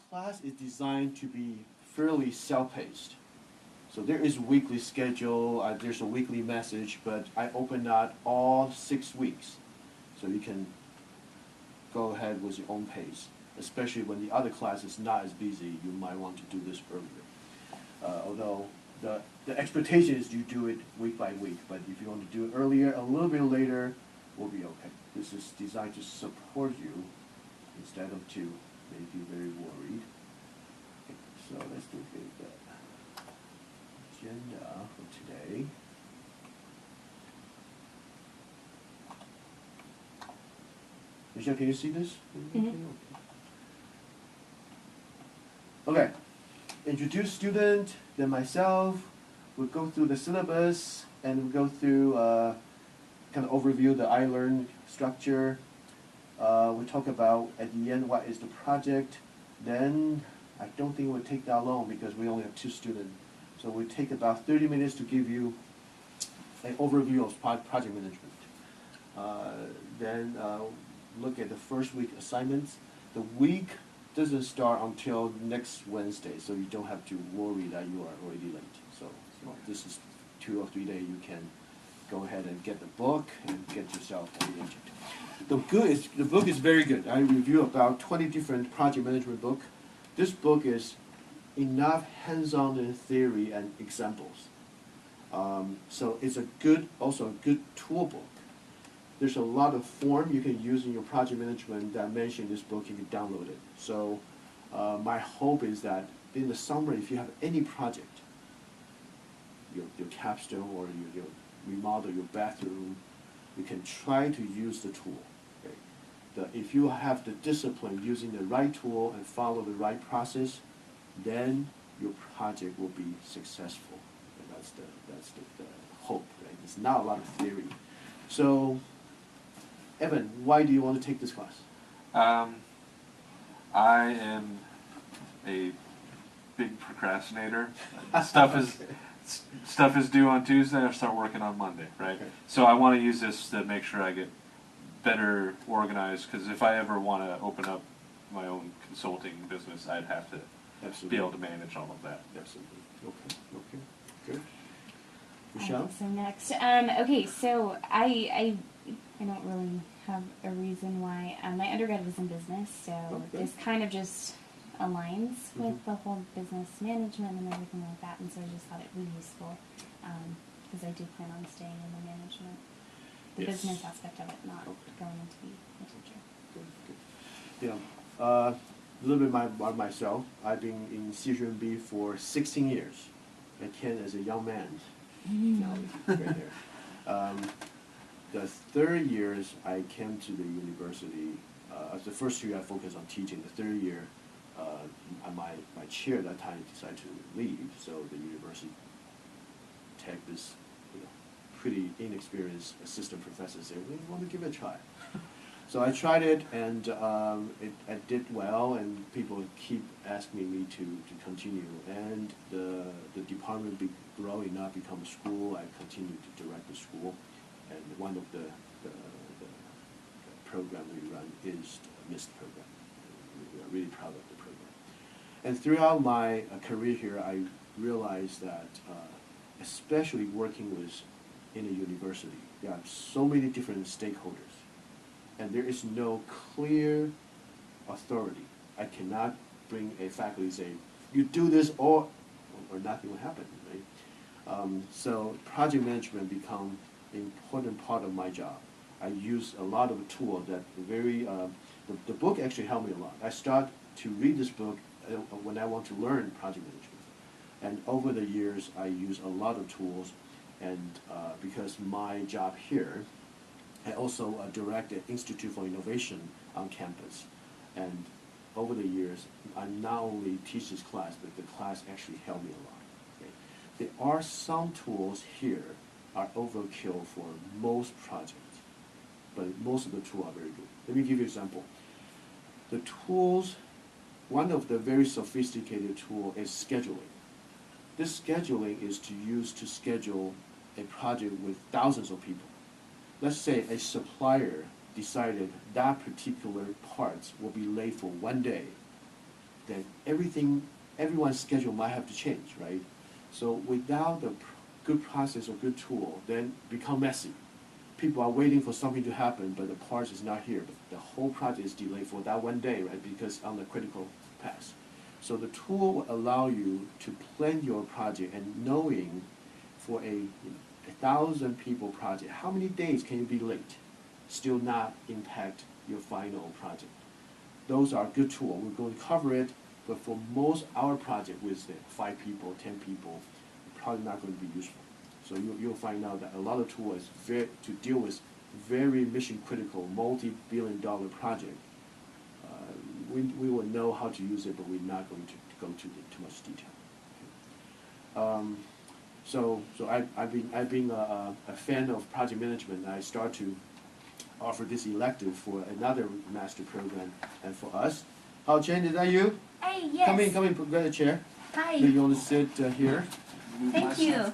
class is designed to be fairly self-paced. So there is a weekly schedule, there's a weekly message, but I open that all 6 weeks. So you can go ahead with your own pace, especially when the other class is not as busy, you might want to do this earlier. Although the expectation is you do it week by week, but if you want to do it earlier, a little bit later, will be okay. This is designed to support you instead of to make you very worried. Okay, so let's look at the agenda for today. Michelle, can you see this? Mm-hmm. Okay. Introduce student, then myself. We'll go through the syllabus and we'll go through kind of overview the iLearn structure. We'll talk about at the end what is the project. Then I don't think it will take that long because we only have 2 students. So we'll take about 30 minutes to give you an overview of project management. Then look at the first week assignments. The week doesn't start until next Wednesday, so you don't have to worry that you are already late. So this is 2 or 3 days you can go ahead and get the book and get yourself oriented. The book is very good. I review about 20 different project management books. This book is enough hands-on in theory and examples. So it's also a good tool book. There's a lot of form you can use in your project management that mention this book. You can download it. So my hope is that in the summer, if you have any project, your capstone or your remodel your bathroom, you can try to use the tool. Okay? If you have the discipline using the right tool and follow the right process, then your project will be successful. And that's the hope. Right? It's not a lot of theory. So, Evan, why do you want to take this class? I am a big procrastinator. Stuff is due on Tuesday. I start working on Monday, right? Okay. So I want to use this to make sure I get better organized. Because if I ever want to open up my own consulting business, I'd have to Absolutely. be able to manage all of that. Absolutely. Okay. Good. Michelle? So next, okay, so I don't really have a reason why. My undergrad was in business, so Okay. this kind of just aligns with Mhm. the whole business management and everything like that, and so I just thought it would be useful because I do plan on staying in the management, the Yes. business aspect of it, not Okay. going into be a teacher. Good. Yeah. A little bit about myself. I've been in CHMB for 16 years. I came as a young man. Now, right there. The 3rd years I came to the university. The first 2 years I focused on teaching. The 3rd year, my chair at that time decided to leave, so the university take this pretty inexperienced assistant professor and said, "We want to give it a try." So I tried it, and I did well, and people keep asking me to continue. And the department growing up, become a school. I continued to direct the school, and one of the program we run is the MIST program. We are really proud of the program. And throughout my career here, I realized that, especially working in a university, there are so many different stakeholders. And there is no clear authority. I cannot bring a faculty and say, you do this or nothing will happen, right? So project management become an important part of my job. I use a lot of tools that the book actually helped me a lot. I start to read this book when I want to learn project management. And over the years, I use a lot of tools, and because my job here, I also direct the Institute for Innovation on campus. And over the years, I not only teach this class, but the class actually helped me a lot. Okay? There are some tools here are overkill for most projects, but most of the tools are very good. Let me give you an example. The tools, one of the very sophisticated tools is scheduling. This scheduling is to schedule a project with thousands of people. Let's say a supplier decided that particular parts will be late for 1 day. then everyone's schedule might have to change, right? So without the good process or good tool, then become messy. People are waiting for something to happen, but the parts is not here. But the whole project is delayed for that one day, right? Because on the critical path. So the tool will allow you to plan your project and knowing for a 1,000 people project, how many days can you be late, still not impact your final project. Those are good tools. We're going to cover it, but for most our project with 5 people, 10 people, probably not going to be useful. So you'll find out that a lot of tools to deal with very mission critical, multi-billion-dollar project. We will know how to use it, but we're not going to go to too much detail. So I've been a fan of project management. I start to offer this elective for another master program, and for us. Hao Chen, is that you? Hey, yes. Come in, grab a chair. Hi. Maybe you want to sit here. Thank you.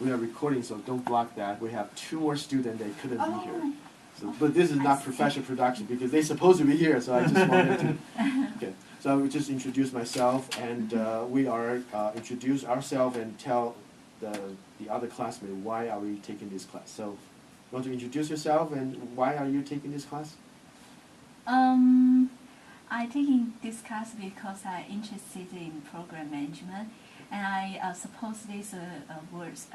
We are recording, so don't block that. We have 2 more students that couldn't be here. Oh. So, but this is not professional production because they're supposed to be here, so I just wanted to. Okay, so I will just introduce myself, and we are introduce ourselves and tell the other classmates why are we taking this class. So, you want to introduce yourself and why are you taking this class? I taking this class because I'm interested in program management, and I suppose this words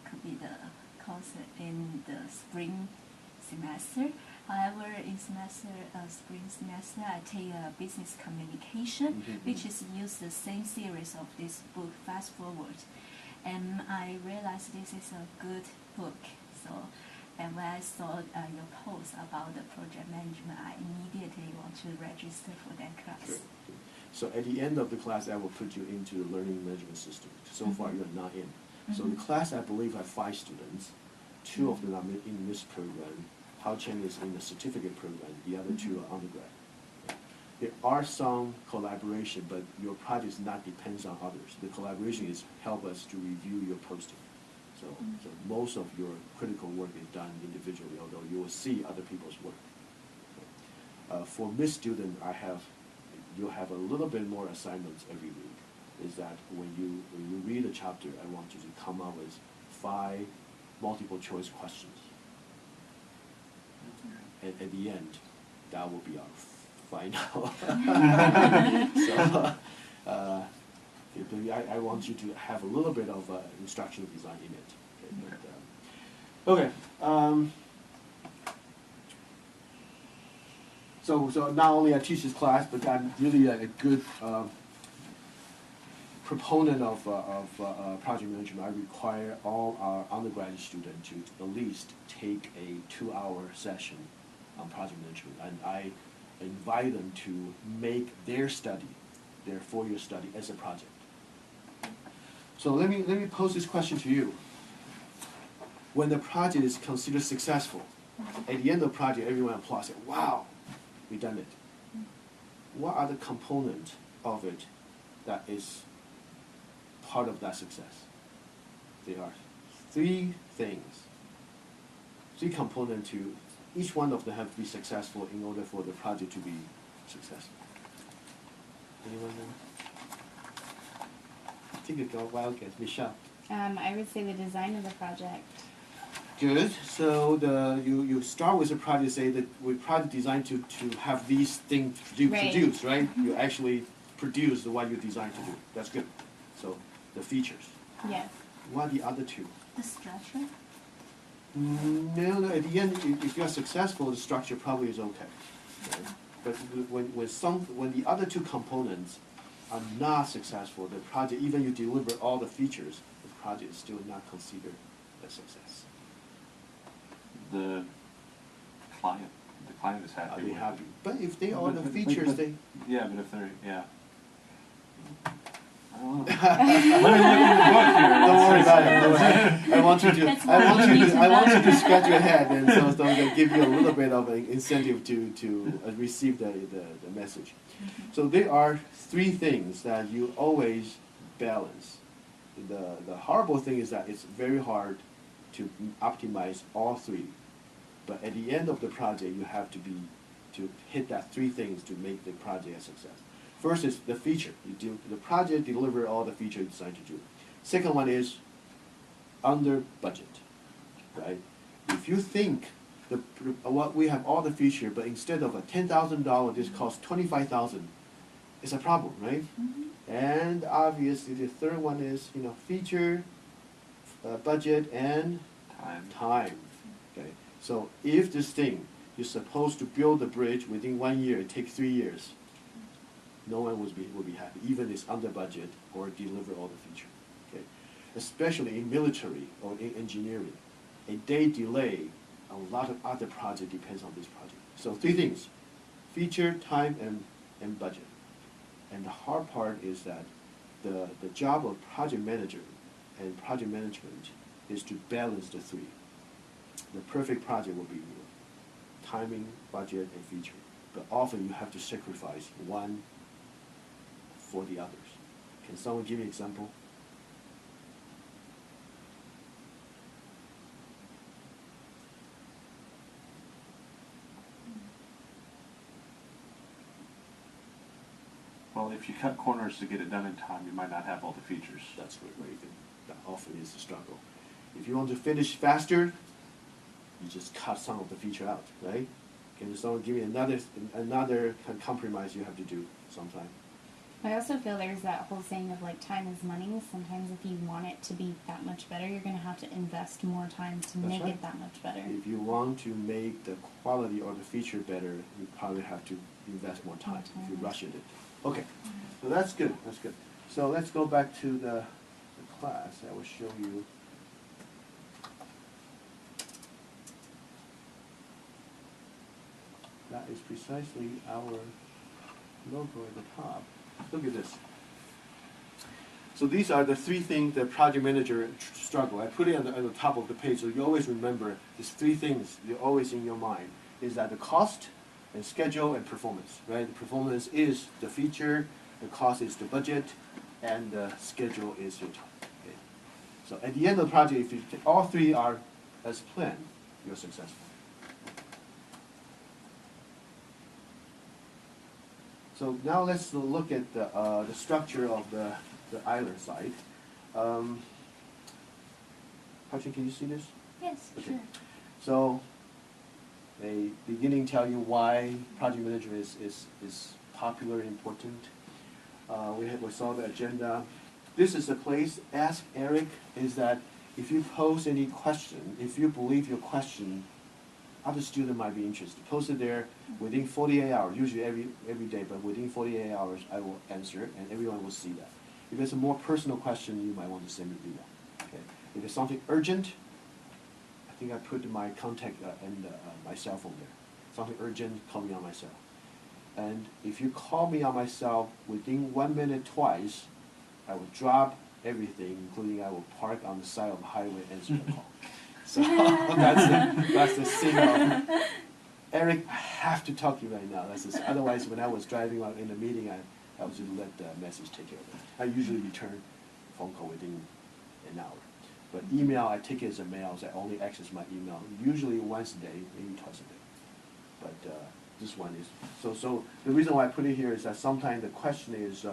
could be the course in the spring semester. However, in spring semester, I take business communication, which is use the same series of this book, Fast Forward, and I realized this is a good book. So. And when I saw your post about the project management, I immediately want to register for that class. Sure. So at the end of the class, I will put you into the learning management system. So far, you're not in. So the class, I believe, have 5 students. 2 of them are in this program. Hao Chen is in the certificate program. The other 2 are undergrad. There are some collaboration, but your project not depends on others. The collaboration is help us to review your posting. So most of your critical work is done individually, although you will see other people's work. For this student, you'll have a little bit more assignments every week. Is that when you read a chapter, I want you to come up with 5 multiple choice questions. And at the end, that will be our final. So. I want you to have a little bit of instructional design in it. Okay. So not only I teach this class, but I'm really a good proponent of project management. I require all our undergraduate students to at least take a 2-hour session on project management, and I invite them to make their 4-year study as a project. So let me pose this question to you. When the project is considered successful, at the end of the project, everyone applauds it. Wow, we done it. What are the components of it that is part of that success? There are 3 things, 3 components to each one of them have to be successful in order for the project to be successful. Anyone know? Take a go, wild guess. Michelle. I would say the design of the project. Good. So you start with a project, say that we project designed to have these things produced, right? You actually produce what you designed to do. That's good. So the features. Yes. What are the other 2? The structure? No. At the end, if you're successful, the structure probably is okay. But when the other 2 components are not successful, the project, even you deliver all the features, the project is still not considered a success. The client is happy. Are they with happy? it. But if they are the features, they. Yeah, but if they're, yeah. I don't know. Let me look in the book here. Don't worry about it. Don't worry. I want you to scratch your head, and so they'll give you a little bit of an incentive to receive the message. So there are 3 things that you always balance. The horrible thing is that it's very hard to optimize all 3. But at the end of the project, you have to be to hit that three things to make the project a success. First is the feature. You do the project, deliver all the feature you decide to do. Second one is under budget, right? If you think what we have all the feature, but instead of a $10,000, this costs $25,000, it's a problem, right? And obviously the third one is feature, budget, and time. Okay. So if this thing you're supposed to build the bridge within 1 year, it takes 3 years. No one will be happy, even if it's under budget or deliver all the feature. Okay. Especially in military or in engineering, a day delay, a lot of other project depends on this project. So three things: feature, time, and budget. And the hard part is that the job of project manager and project management is to balance the three. The perfect project will be timing, budget, and feature. But often you have to sacrifice one for the others. Can someone give me an example? Well, if you cut corners to get it done in time, you might not have all the features. That's where you can, that often is the struggle. If you want to finish faster, you just cut some of the feature out, right? Can someone give me another compromise you have to do sometime? I also feel there's that whole saying of like time is money. Sometimes if you want it to be that much better, you're going to have to invest more time to make it that much better. If you want to make the quality or the feature better, you probably have to invest more time if you rush it. Okay, so that's good, that's good. So let's go back to the class. I will show you. That is precisely our logo at the top. Look at this. So these are the three things the project manager struggle. I put it on the top of the page so you always remember these three things. They're always in your mind. Is that the cost, and schedule, and performance, right? The performance is the feature, the cost is the budget, and the schedule is your time. Okay. So at the end of the project, if you all three are as planned, you're successful. So now let's look at the structure of the island side. Patrick, can you see this? Yes, Okay. sure. So, a beginning tell you why project management is popular and important. We saw the agenda. This is the place. Ask Eric. Is that if you pose any question, if you believe your question, other student might be interested. Post it there within 48 hours. Usually every day, but within 48 hours, I will answer, and everyone will see that. If it's a more personal question, you might want to send me an email. Okay. If it's something urgent, I think I put my contact and my cell phone there. Something urgent, call me on my cell. And if you call me on my cell within 1 minute twice, I will drop everything, including I will park on the side of the highway and answer the call. So that's the signal. Eric, I have to talk to you right now. Otherwise, when I was driving out in the meeting, I would just let the message take care of it. I usually return phone call within an hour. But email, I take it as a mail, so I only access my email, usually once a day, maybe twice a day. But this one is, so the reason why I put it here is that sometimes the question is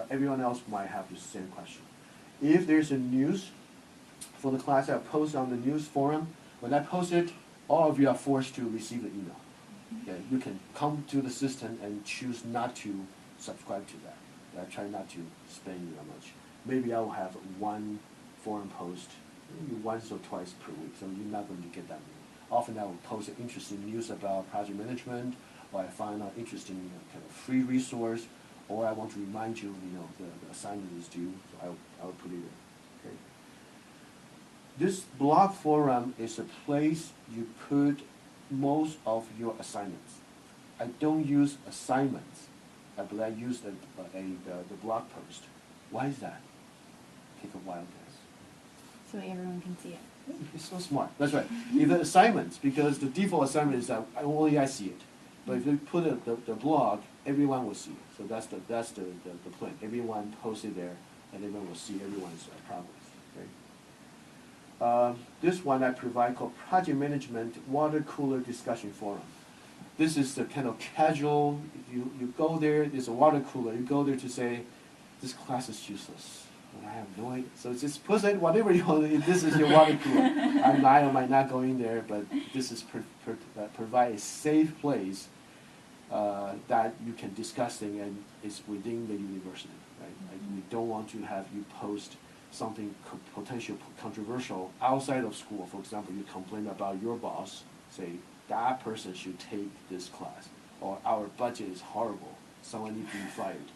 everyone else might have the same question. If there's a news for the class, I post on the news forum. When I post it, all of you are forced to receive the email. Okay? You can come to the system and choose not to subscribe to that. I try not to spam you that much. Maybe I will have one forum post, maybe once or twice per week, so you're not going to get that many. Often I will post an interesting news about project management, or I find an interesting kind of free resource, or I want to remind you, the assignment is due, so I will put it there. Okay. This blog forum is a place you put most of your assignments. I don't use assignments, but I use the blog post. Why is that? Take a wild guess. So everyone can see it. It's so smart. That's right. If the assignments, because the default assignment is that only I see it. But if you put the blog, everyone will see it. So that's the plan. Everyone posts it there, and everyone will see everyone's progress. Okay? This one I provide called Project Management Water Cooler Discussion Forum. This is the kind of casual, you go there, there's a water cooler, you go there to say, this class is useless. And I have no idea. So just put it whatever you want, this is your water cooler. I might or might not go in there, but this is provide a safe place that you can discuss things and it's within the university. Right? Like we don't want to have you post something potential controversial outside of school. For example, you complain about your boss, say that person should take this class, or our budget is horrible, someone needs to be fired.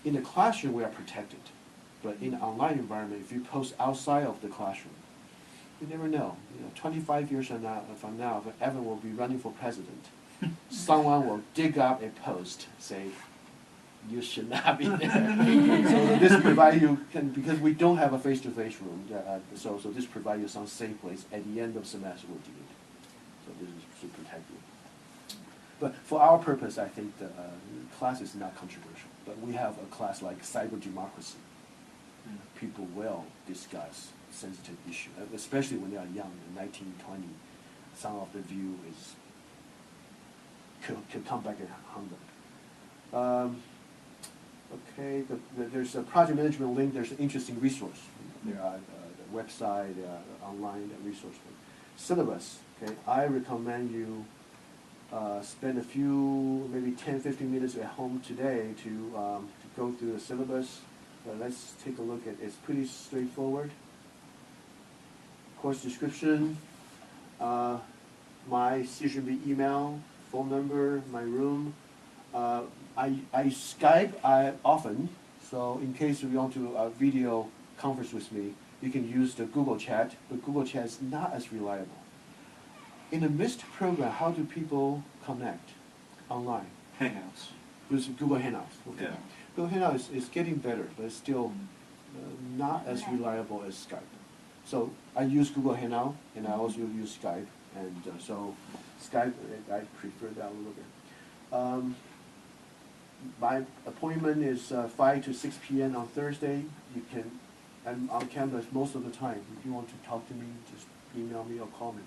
In the classroom, we are protected, but in an online environment, if you post outside of the classroom, you never know. 25 years from now, if Evan will be running for president, someone will dig up a post, say, you should not be there. So this provides you, because we don't have a face-to-face room, so this provides you some safe place. At the end of semester, we'll do it. So this is to protect you. But for our purpose, I think the class is not controversial. But we have a class like cyber democracy. People will discuss sensitive issues, especially when they are young, in 19, 20. Some of the view could come back and haunt them. Okay, there's a project management link. There's an interesting resource. There are the website, there are online resource. Syllabus. Okay, I recommend you spend a few, maybe 10, 15 minutes at home today to go through the syllabus. Let's take a look at it. It's pretty straightforward. Course description, my CSUB email, phone number, my room. I Skype often, so in case you want to video conference with me, you can use the Google Chat, but Google Chat is not as reliable. In a MIST program, how do people connect online? Hangouts. Use Google Hangouts. Okay. Yeah. Google Hangouts is getting better, but it's still not as reliable as Skype. So I use Google Hangout, and I also use Skype, and so Skype, I prefer that a little bit. My appointment is 5 to 6 p.m. on Thursday. I'm on campus most of the time. If you want to talk to me, just email me or call me.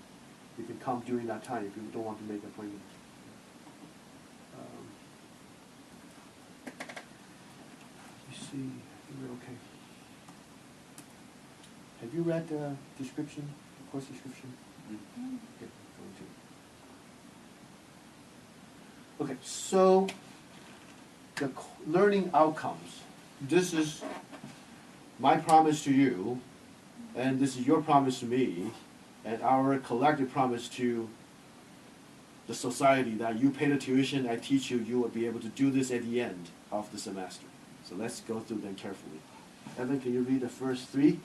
You can come during that time if you don't want to make an appointment. Let me see, I think we're okay. Have you read the description, the course description? Mm-hmm. Okay, so the learning outcomes. This is my promise to you, and this is your promise to me, and our collective promise to the society that you pay the tuition, I teach you, you will be able to do this at the end of the semester. So let's go through them carefully. Evan, can you read the first three?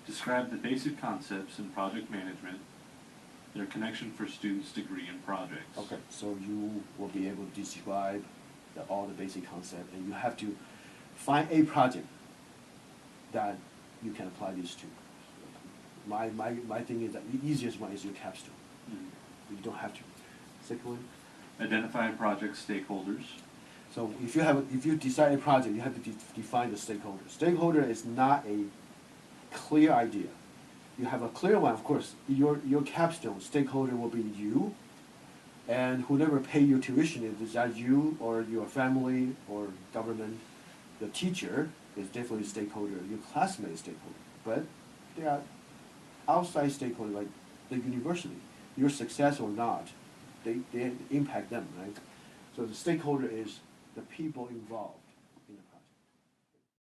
Describe the basic concepts in project management, their connection for students' degree and projects. Okay, so you will be able to describe all the basic concepts, and you have to find a project that you can apply this to. My thing is that the easiest one is your capstone. Mm-hmm. You don't have to. Second one? Identify project stakeholders. So if you decide a project, you have to define the stakeholder. Stakeholder is not a clear idea. You have a clear one, of course. Your capstone stakeholder will be you, and whoever pay your tuition is that you or your family or government. The teacher is definitely a stakeholder. Your classmate is stakeholder, but there are outside stakeholders like the university. Your success or not, they impact them, right? So the stakeholder is the people involved.